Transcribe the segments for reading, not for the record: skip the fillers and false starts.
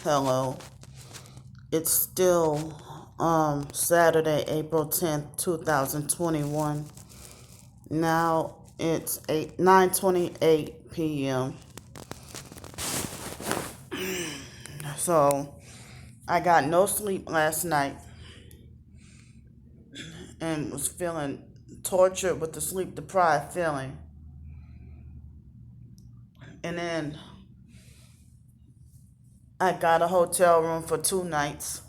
Hello. It's still Saturday, April 10th, 2021. Now it's 9:28 p.m. So I got no sleep last night and was feeling tortured with the sleep deprived feeling. And then I got a hotel room for 2 nights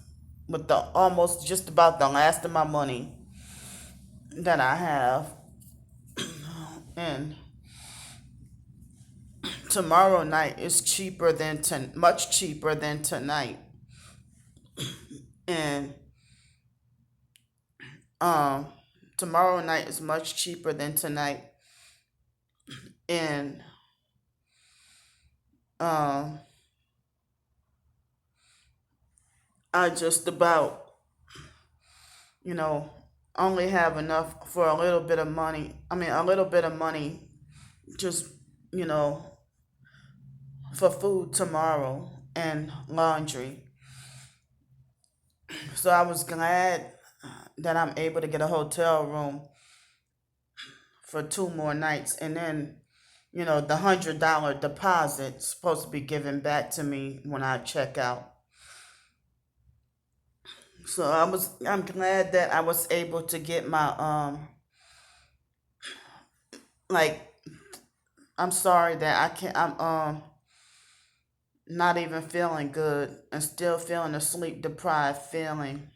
with the almost just about the last of my money that I have. And tomorrow night is much cheaper than tonight. And um tomorrow night is much cheaper than tonight. And um I just about, you know, only have enough for a little bit of money. I mean, a little bit of money just, you know, for food tomorrow and laundry. So I was glad that I'm able to get a hotel room for 2 more nights. And then, the $100 deposit supposed to be given back to me when I check out. So I'm glad that I was able to get my like I'm sorry that I'm not even feeling good and still feeling a sleep deprived feeling.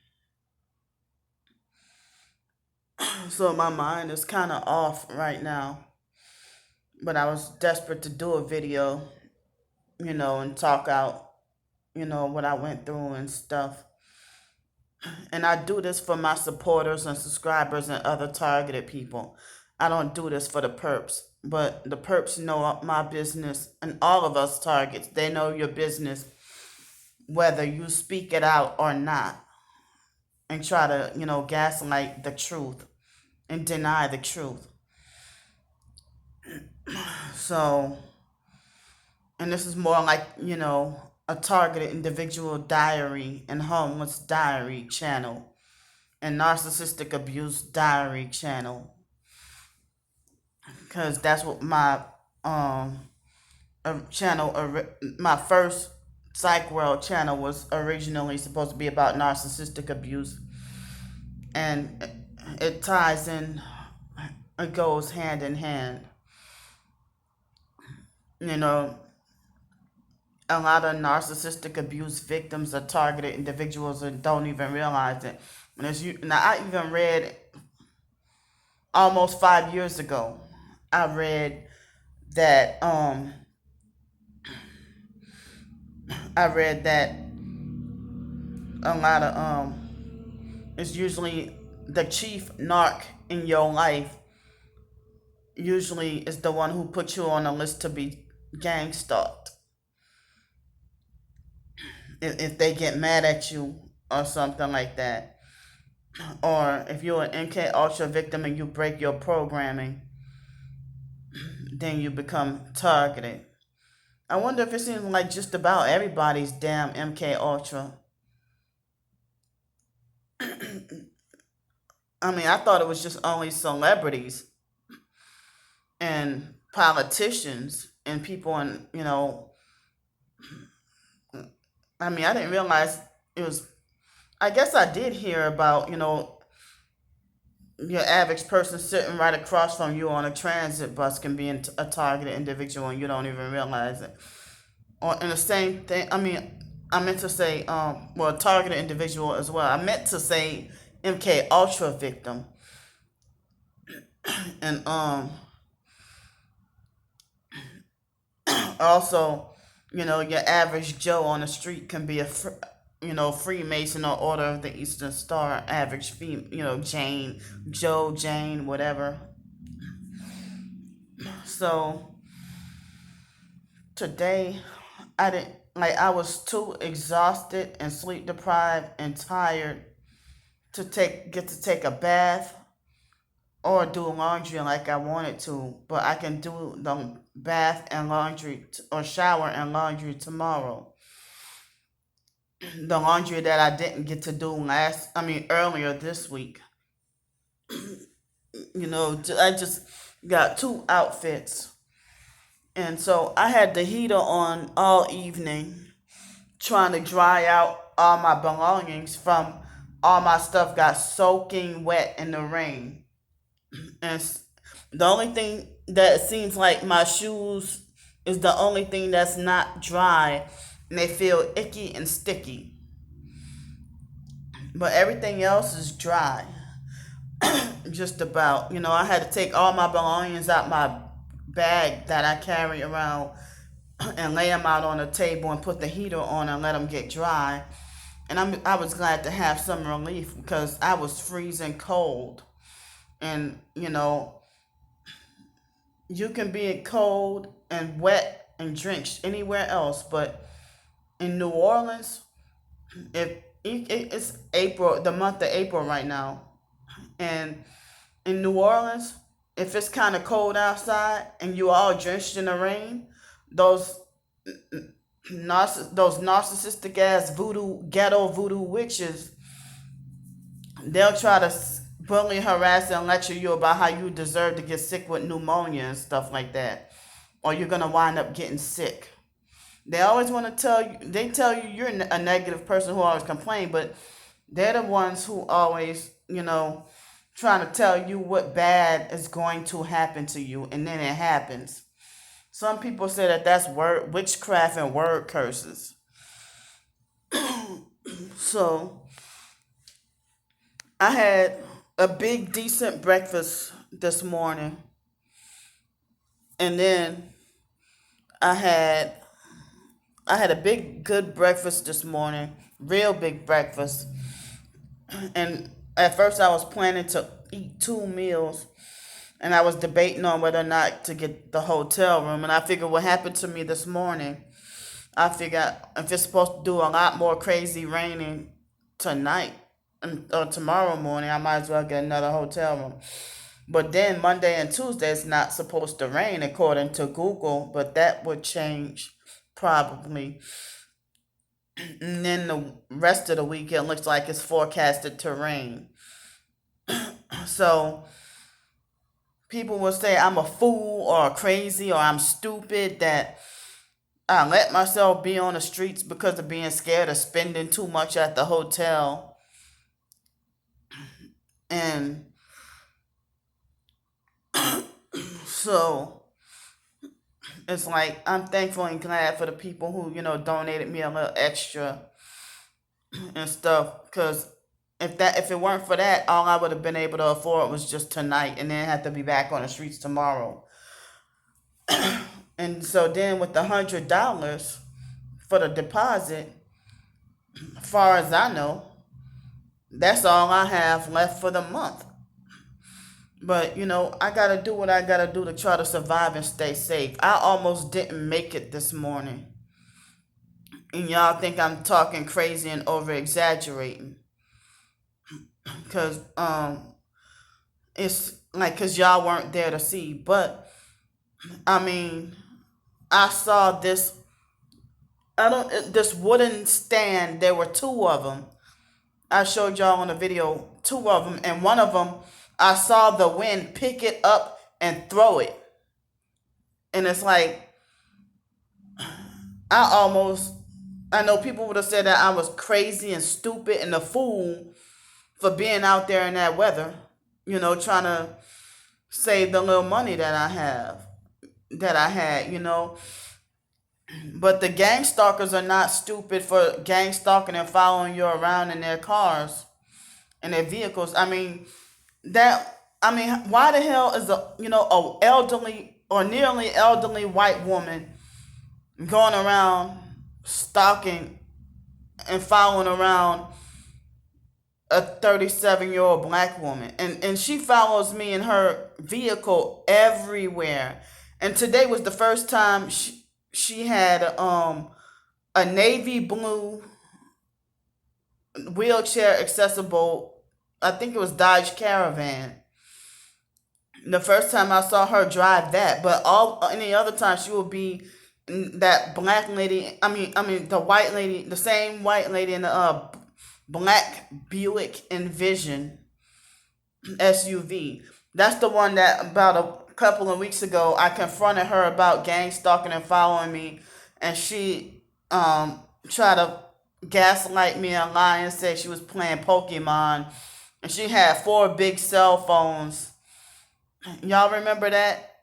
So my mind is kind of off right now. But I was desperate to do a video, and talk out, what I went through and stuff. And I do this for my supporters and subscribers and other targeted people. I don't do this for the perps. But the perps know my business, and all of us targets, they know your business, whether you speak it out or not, and try to, gaslight the truth and deny the truth. So, and this is more like, a targeted individual diary and homeless diary channel and narcissistic abuse diary channel, because that's what my channel, my first Psych World channel was originally supposed to be about narcissistic abuse, and it ties in, it goes hand in hand. You know, a lot of narcissistic abuse victims are targeted individuals and don't even realize it. Now, I even read almost 5 years ago. I read that I read that a lot of it's usually the chief narc in your life usually is the one who put you on a list to be gang stalked. If they get mad at you or something like that, or if you're an MK Ultra victim and you break your programming, then you become targeted. I wonder if it seems like just about everybody's damn MK Ultra. I mean, I thought it was just only celebrities and politicians and people in, I mean, I didn't realize it was, I guess I did hear about, your average person sitting right across from you on a transit bus can be a targeted individual and you don't even realize it. Or in the same thing, I mean, I meant to say, well, targeted individual as well. I meant to say MK Ultra victim, and also, your average Joe on the street can be Freemason or Order of the Eastern Star. Average fee, Jane, Joe, Jane, whatever. So today, I didn't like. I was too exhausted and sleep deprived and tired to get to take a bath or do laundry like I wanted to, but I can do the bath and laundry or shower and laundry tomorrow. the laundry that I didn't get to do earlier this week. I just got two outfits. And so I had the heater on all evening trying to dry out all my belongings from all my stuff got soaking wet in the rain. And the only thing that seems like my shoes is the only thing that's not dry and they feel icky and sticky. But everything else is dry. Just about. I had to take all my belongings out my bag that I carry around and lay them out on a table and put the heater on and let them get dry. And I was glad to have some relief because I was freezing cold. And, you can be cold and wet and drenched anywhere else, but in New Orleans, if it's April, the month of April right now, and in New Orleans, if it's kind of cold outside and you all drenched in the rain, those those narcissistic ass ghetto voodoo witches, they'll try to bully, harass, and lecture you about how you deserve to get sick with pneumonia and stuff like that, or you're gonna wind up getting sick. They always want to tell you. They tell you you're a negative person who always complain, but they're the ones who always, trying to tell you what bad is going to happen to you, and then it happens. Some people say that that's word witchcraft and word curses. So I had a big decent breakfast this morning, and then I had I had a big good breakfast this morning, real big breakfast, and at first I was planning to eat two meals, and I was debating on whether or not to get the hotel room. And I figured what happened to me this morning, I figured if it's supposed to do a lot more crazy raining tonight or tomorrow morning, I might as well get another hotel room. But then Monday and Tuesday it's not supposed to rain according to Google, but that would change probably. And then the rest of the weekend looks like it's forecasted to rain. So people will say I'm a fool or crazy or I'm stupid that I let myself be on the streets because of being scared of spending too much at the hotel. And so it's like I'm thankful and glad for the people who, donated me a little extra and stuff. Because if it weren't for that, all I would have been able to afford was just tonight, and then have to be back on the streets tomorrow. And so then with $100 for the deposit, far as I know, that's all I have left for the month. But I gotta do what I gotta do to try to survive and stay safe. I almost didn't make it this morning, and y'all think I'm talking crazy and over exaggerating, cause it's like cause y'all weren't there to see. But I mean, I saw this. I don't this wooden stand. There were two of them. I showed y'all on the video two of them, and one of them I saw the wind pick it up and throw it, and it's like I almost. I know people would have said that I was crazy and stupid and a fool for being out there in that weather, trying to save the little money that I had. But the gang stalkers are not stupid for gang stalking and following you around in their cars and their vehicles. Why the hell is a elderly or nearly elderly white woman going around stalking and following around a 37-year-old black woman, and she follows me in her vehicle everywhere. And today was the first time she had a navy blue wheelchair accessible, I think it was Dodge Caravan. The first time I saw her drive that, but all any other time she would be that black lady, I mean the white lady, the same white lady in the black Buick Envision SUV. That's the one that about a couple of weeks ago I confronted her about gang stalking and following me, and she tried to gaslight me and lie and say she was playing Pokemon, and she had four big cell phones. Y'all remember that?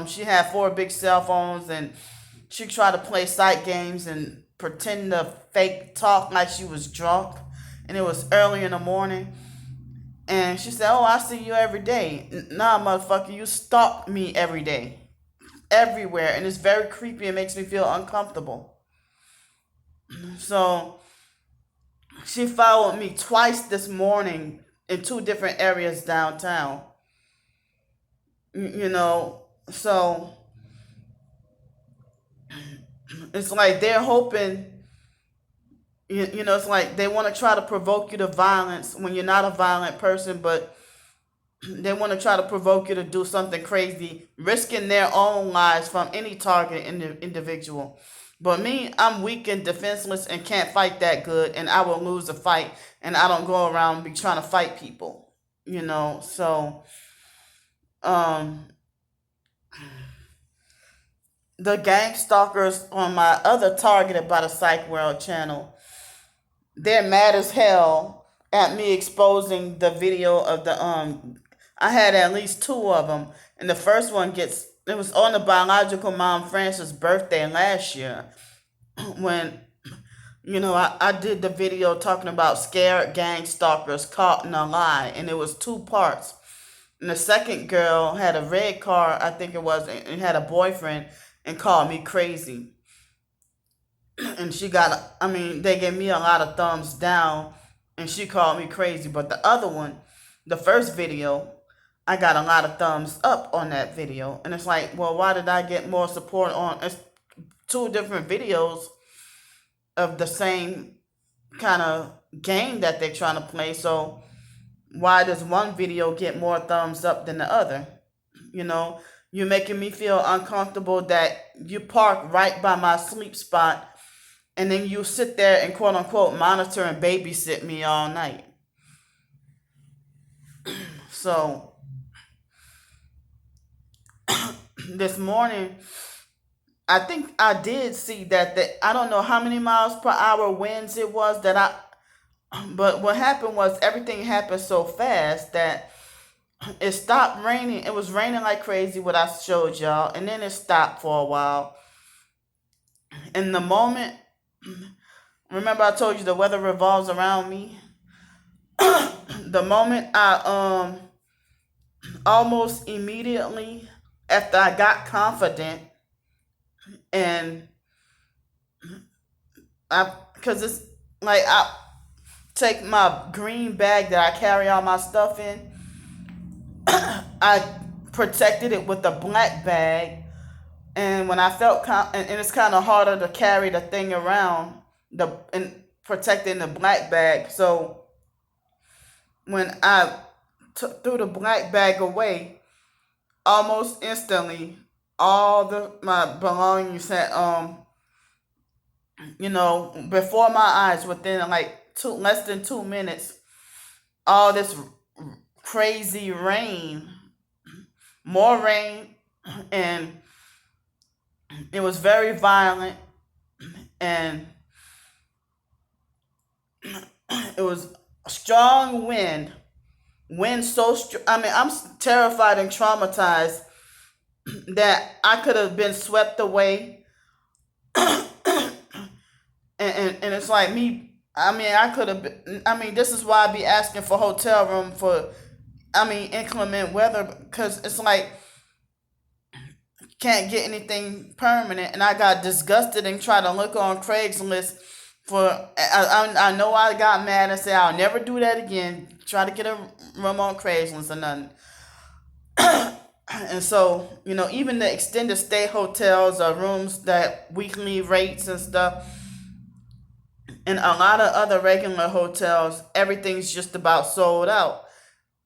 She had four big cell phones, and she tried to play sight games and pretend to fake talk like she was drunk, and it was early in the morning. And she said, "Oh, I see you every day." Nah, motherfucker, you stalk me every day, everywhere, and it's very creepy. It makes me feel uncomfortable. So she followed me twice this morning in two different areas downtown. You know, so it's like they're hoping. You know, it's like they want to try to provoke you to violence when you're not a violent person, but they want to try to provoke you to do something crazy, risking their own lives from any target individual. But me, I'm weak and defenseless and can't fight that good, and I will lose a fight, and I don't go around be trying to fight people. So um, the gang stalkers on my other targeted by the Psych World channel, they're mad as hell at me exposing the video of the I had at least two of them, and the first one gets it was on the biological mom Frances' birthday last year when I did the video talking about scared gang stalkers caught in a lie, and it was two parts. And the second girl had a red car, I think it was, and had a boyfriend and called me crazy. And they gave me a lot of thumbs down, and she called me crazy. But the other one, the first video, I got a lot of thumbs up on that video. And it's like, well, why did I get more support on it's two different videos of the same kind of game that they're trying to play? So why does one video get more thumbs up than the other? You know, you're making me feel uncomfortable that you park right by my sleep spot, and then you sit there and quote unquote monitor and babysit me all night. So this morning, I think I did see that I don't know how many miles per hour winds it was but what happened was everything happened so fast that it stopped raining. It was raining like crazy, what I showed y'all, and then it stopped for a while. And the moment, remember I told you the weather revolves around me? The moment I almost immediately after I got confident, and because it's like I take my green bag that I carry all my stuff in, I protected it with a black bag, and when I felt and it's kind of harder to carry the thing around and protecting the black bag. So when I threw the black bag away, almost instantly, all my belongings had before my eyes, within like less than 2 minutes, all this crazy rain, more rain, and it was very violent, and it was a strong wind so strong. I mean, I'm terrified and traumatized that I could have been swept away, and it's like me. I mean, I could have been. I mean, this is why I be asking for hotel room for, inclement weather, because it's like can't get anything permanent, and I got disgusted and tried to look on Craigslist for. I know I got mad and said I'll never do that again. Try to get a room on Craigslist or nothing. And so, even the extended stay hotels or rooms that weekly rates and stuff, and a lot of other regular hotels, everything's just about sold out.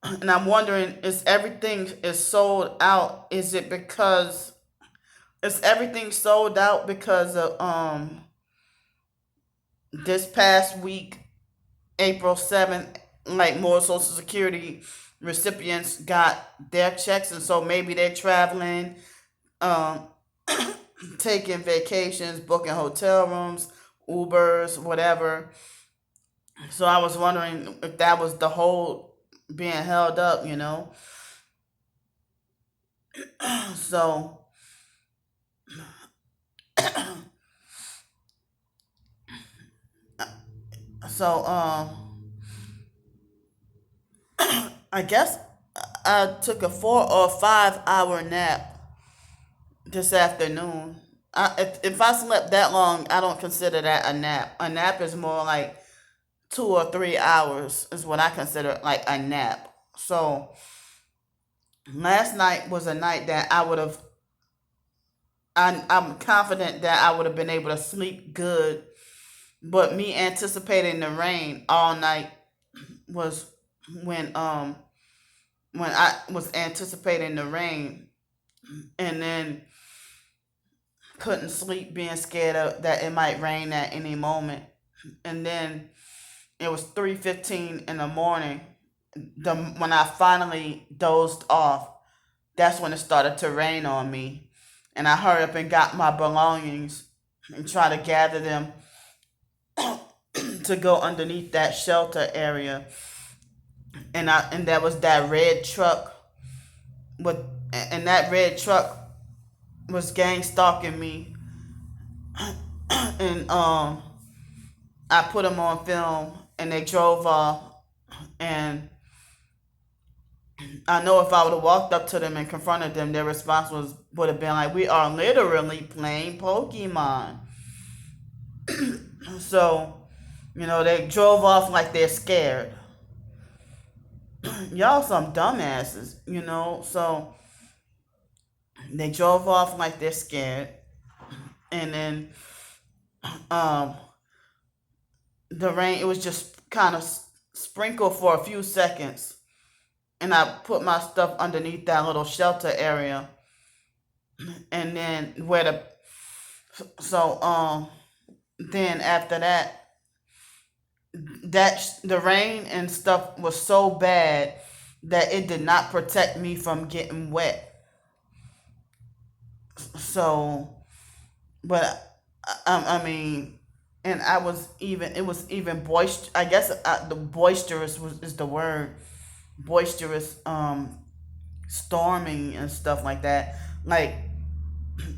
And I'm wondering, is everything is sold out? Is it because is everything sold out because of this past week, April 7th, like more Social Security recipients got their checks, and so maybe they're traveling, um, taking vacations, booking hotel rooms, Ubers, whatever. So I was wondering if that was the whole being held up. So, so I guess I took a 4 or 5 hour nap this afternoon. If I slept that long, I don't consider that a nap. A nap is more like 2 or 3 hours is what I consider like a nap. So last night was a night that I'm confident that I would have been able to sleep good, but me anticipating the rain all night was when um when I was anticipating the rain, and then couldn't sleep being scared of that it might rain at any moment. And then it was 3:15 in the morning. When I finally dozed off, that's when it started to rain on me. And I hurried up and got my belongings and tried to gather them to go underneath that shelter area. And that was that red truck with and that red truck was gang stalking me. And I put them on film, and they drove off. And I know if I would have walked up to them and confronted them, their response would have been like, "We are literally playing Pokemon." So, they drove off like they're scared. Y'all some dumbasses. So they drove off like they're scared, and then um, the rain, it was just kind of sprinkled for a few seconds, and I put my stuff underneath that little shelter area, and then then after that the rain and stuff was so bad that it did not protect me from getting wet. So, but I mean, and it was even boisterous. I guess the boisterous is the word. Boisterous, storming and stuff like that. Like,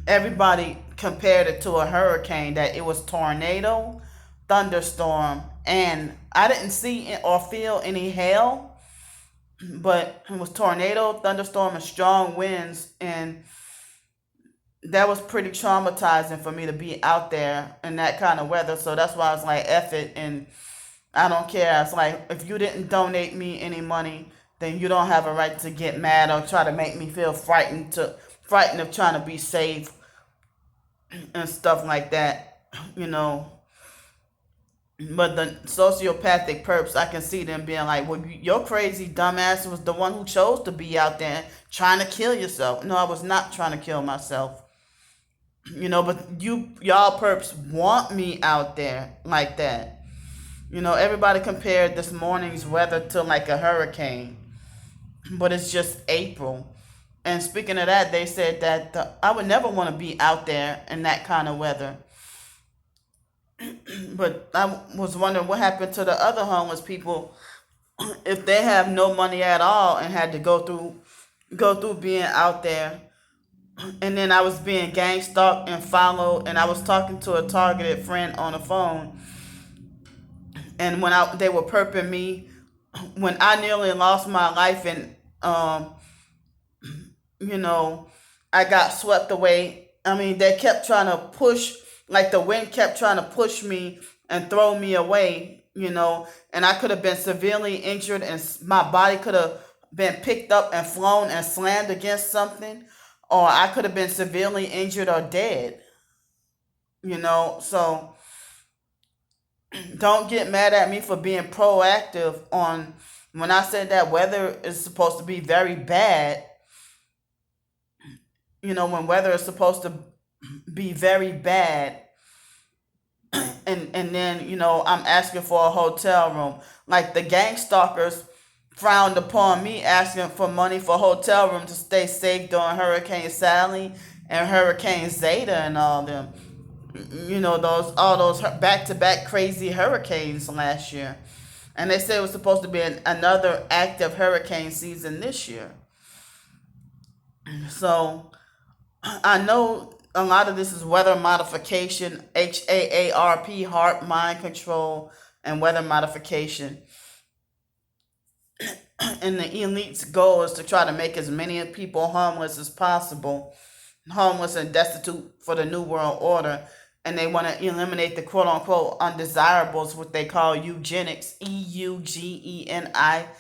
everybody compared it to a hurricane, that it was tornado, thunderstorm, and I didn't see or feel any hail, but it was tornado, thunderstorm, and strong winds. And that was pretty traumatizing for me to be out there in that kind of weather. So that's why I was like, F it, and I don't care. It's like, if you didn't donate me any money, then you don't have a right to get mad or try to make me feel frightened of trying to be safe and stuff like that. But the sociopathic perps, I can see them being like, "Well, your crazy dumbass was the one who chose to be out there trying to kill yourself." No, I was not trying to kill myself. But y'all perps want me out there like that. Everybody compared this morning's weather to like a hurricane, but it's just April. And speaking of that, they said that I would never want to be out there in that kind of weather. But I was wondering what happened to the other homeless people if they have no money at all and had to go through being out there. And then I was being gang stalked and followed, and I was talking to a targeted friend on the phone. And they were perping me when I nearly lost my life, and you know, I got swept away. I mean, they kept trying to push, like the wind kept trying to push me and throw me away, and I could have been severely injured, and my body could have been picked up and flown and slammed against something, or I could have been severely injured or dead. So don't get mad at me for being proactive on when I said that weather is supposed to be very bad. When weather is supposed to be very bad, and then I'm asking for a hotel room. Like the gang stalkers frowned upon me asking for money for hotel room to stay safe during Hurricane Sally and Hurricane Zeta and all them. Those all those back to back crazy hurricanes last year, and they said it was supposed to be another active hurricane season this year. So I know a lot of this is weather modification, HAARP, heart, mind control, and weather modification. And the elite's goal is to try to make as many people homeless as possible, homeless and destitute for the New World Order. And they want to eliminate the quote unquote undesirables, what they call eugenics, EUGENICS.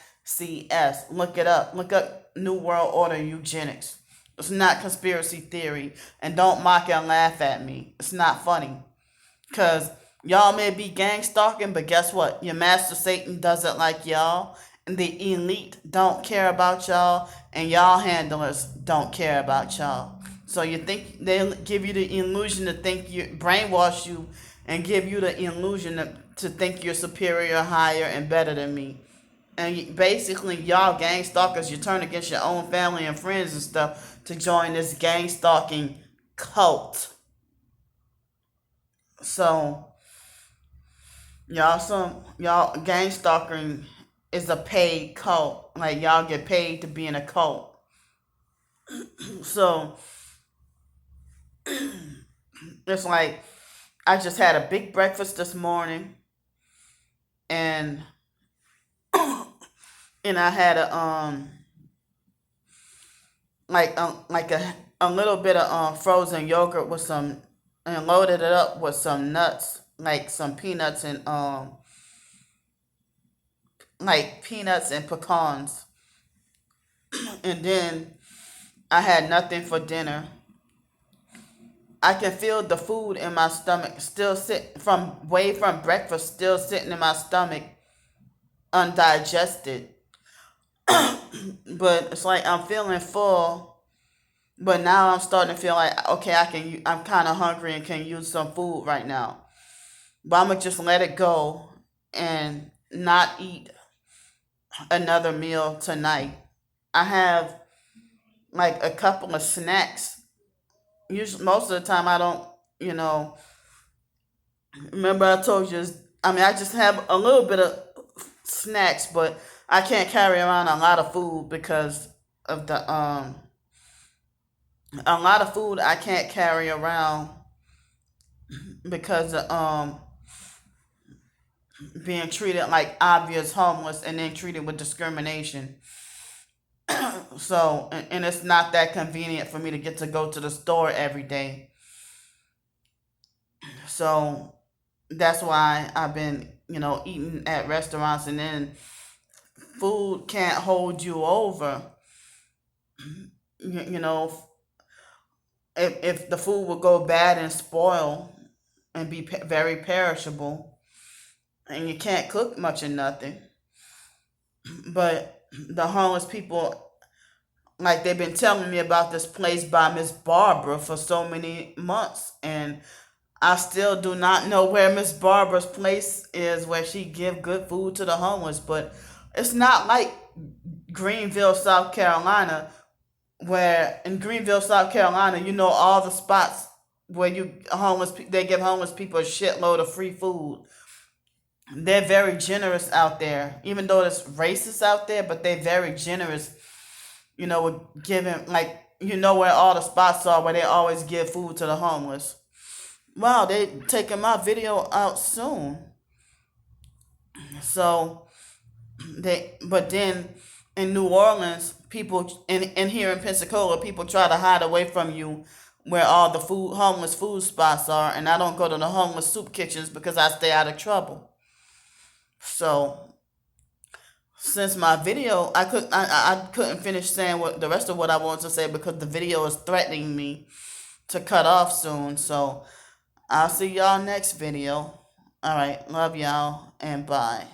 Look it up. Look up New World Order eugenics. It's not conspiracy theory. And don't mock and laugh at me. It's not funny. Because y'all may be gang stalking, but guess what? Your master Satan doesn't like y'all. And the elite don't care about y'all. And y'all handlers don't care about y'all. So you think they give you the illusion to think you brainwash you and give you the illusion to think you're superior, higher, and better than me. And basically, y'all gang stalkers, you turn against your own family and friends and stuff to join this gang stalking cult. So y'all gang stalking is a paid cult. Like y'all get paid to be in a cult. So it's like I just had a big breakfast this morning, and I had a little bit of frozen yogurt with some, and loaded it up with some nuts, like some peanuts and like peanuts and pecans. And then I had nothing for dinner. I can feel the food in my stomach still from breakfast, still sitting in my stomach undigested. But it's like I'm feeling full, but now I'm starting to feel like okay, I'm kind of hungry and can use some food right now. But I'm gonna just let it go and not eat another meal tonight. I have like a couple of snacks. Usually, most of the time, I don't. You know, remember I told you. I mean, I just have a little bit of snacks, but I can't carry around a lot of food because of the a lot of food I can't carry around because of being treated like obvious homeless and then treated with discrimination. So, and it's not that convenient for me to get to go to the store every day. So that's why I've been, eating at restaurants, and then food can't hold you over. You know, if the food will go bad and spoil and be very perishable, and you can't cook much of nothing. But the homeless people, like they've been telling me about this place by Miss Barbara for so many months, and I still do not know where Miss Barbara's place is where she give good food to the homeless. But it's not like Greenville, South Carolina, where in Greenville, South Carolina, all the spots where they give homeless people a shitload of free food. They're very generous out there, even though it's racist out there, but they're very generous, with giving, like, where all the spots are where they always give food to the homeless. Wow, they taking my video out soon. So but then in New Orleans, people, and here in Pensacola, people try to hide away from you where all the homeless food spots are, and I don't go to the homeless soup kitchens because I stay out of trouble. So since my video, I couldn't finish saying what the rest of what I wanted to say because the video is threatening me to cut off soon. So I'll see y'all next video. All right, love y'all and bye.